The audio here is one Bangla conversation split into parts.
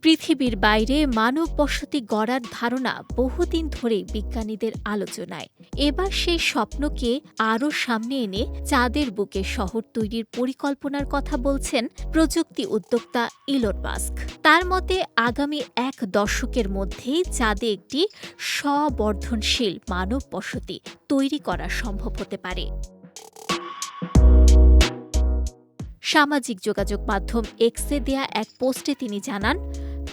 পৃথিবীর বাইরে মানব বসতি গড়ার ধারণা বহুদিন ধরেই বিজ্ঞানীদের আলোচনায়। এবার সেই স্বপ্নকে আরও সামনে এনে চাঁদের বুকে শহর তৈরির পরিকল্পনার কথা বলছেন প্রযুক্তি উদ্যোক্তা ইলন মাস্ক। তার মতে আগামী ১ দশকের মধ্যেই চাঁদে একটি স্ববর্ধনশীল মানব বসতি তৈরি করা সম্ভব হতে পারে। সামাজিক যোগাযোগ মাধ্যম এক্সে দেয়া এক পোস্টে তিনি জানান,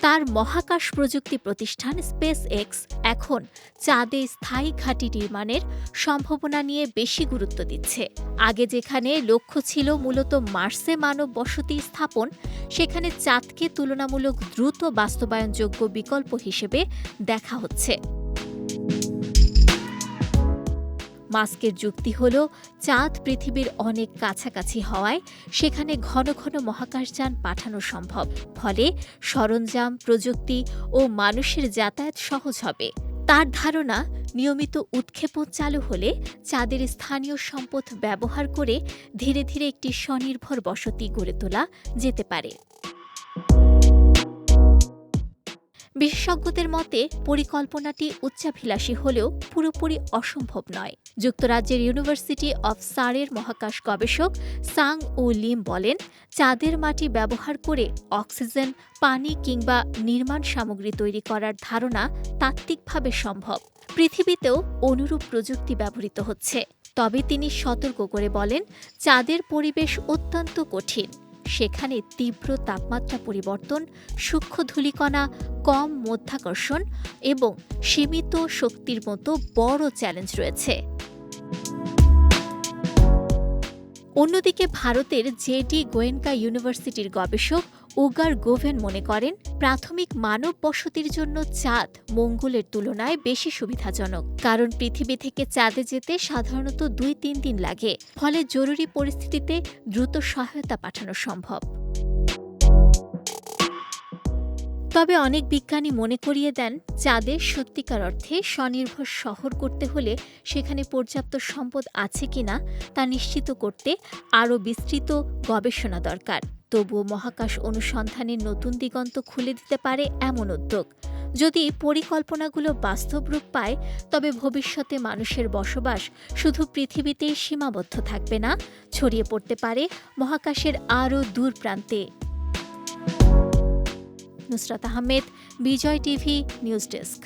তার মহাকাশ প্রযুক্তি প্রতিষ্ঠান স্পেস এক্স এখন চাঁদে স্থায়ী ঘাঁটি নির্মাণের সম্ভাবনা নিয়ে বেশি গুরুত্ব দিচ্ছে। আগে যেখানে লক্ষ্য ছিল মূলত মার্সে মানব বসতি স্থাপন, সেখানে চাঁদকে তুলনামূলক দ্রুত বাস্তবায়নযোগ্য বিকল্প হিসেবে দেখা হচ্ছে। মাস্কের যুক্তি হল, চাঁদ পৃথিবীর অনেক কাছাকাছি হওয়ায় সেখানে ঘন ঘন মহাকাশযান পাঠানো সম্ভব। ফলে সরঞ্জাম, প্রযুক্তি ও মানুষের যাতায়াত সহজ হবে। তার ধারণা, নিয়মিত উৎক্ষেপণ চালু হলে চাঁদের স্থানীয় সম্পদ ব্যবহার করে ধীরে ধীরে একটি স্বনির্ভর বসতি গড়ে তোলা যেতে পারে। বিশেষজ্ঞদের মতে পরিকল্পনাটি উচ্চাভিলাষী হলেও পুরোপুরি অসম্ভব নয়। যুক্তরাজ্যের ইউনিভার্সিটি অফ সারের মহাকাশ গবেষক সাং ও লিম বলেন, চাঁদের মাটি ব্যবহার করে অক্সিজেন, পানি কিংবা নির্মাণ সামগ্রী তৈরি করার ধারণা তাত্ত্বিকভাবে সম্ভব। পৃথিবীতেও অনুরূপ প্রযুক্তি ব্যবহৃত হচ্ছে। তবে তিনি সতর্ক করে বলেন, চাঁদের পরিবেশ অত্যন্ত কঠিন। সেখানে তীব্র তাপমাত্রা পরিবর্তন, সূক্ষ্ম ধূলিকণা, কম মাধ্যাকর্ষণ এবং সীমিত শক্তির মতো বড় চ্যালেঞ্জ রয়েছে। অন্যদিকে ভারতের জেডি গোয়েঙ্কা ইউনিভার্সিটির গবেষক উগার গোভেন মনে করেন, প্রাথমিক মানব বসতির জন্য চাঁদ মঙ্গলের তুলনায় বেশি সুবিধাজনক। কারণ পৃথিবী থেকে চাঁদে যেতে সাধারণত ২-৩ দিন লাগে। ফলে জরুরি পরিস্থিতিতে দ্রুত সহায়তা পাঠানো সম্ভব। তবে অনেক বিজ্ঞানী মনে করিয়ে দেন, চাঁদের সত্যিকার অর্থে স্বনির্ভর শহর করতে হলে সেখানে পর্যাপ্ত সম্পদ আছে কিনা তা নিশ্চিত করতে আরও বিস্তৃত গবেষণা দরকার। তবুও মহাকাশ অনুসন্ধানের নতুন দিগন্ত খুলে দিতে পারে এমন উদ্যোগ। যদি পরিকল্পনাগুলো বাস্তব রূপ পায়, তবে ভবিষ্যতে মানুষের বসবাস শুধু পৃথিবীতেই সীমাবদ্ধ থাকবে না, ছড়িয়ে পড়তে পারে মহাকাশের আরও দূর প্রান্তে। নুসরাত আহমেদ, বিজয় টিভি, নিউজ ডেস্ক।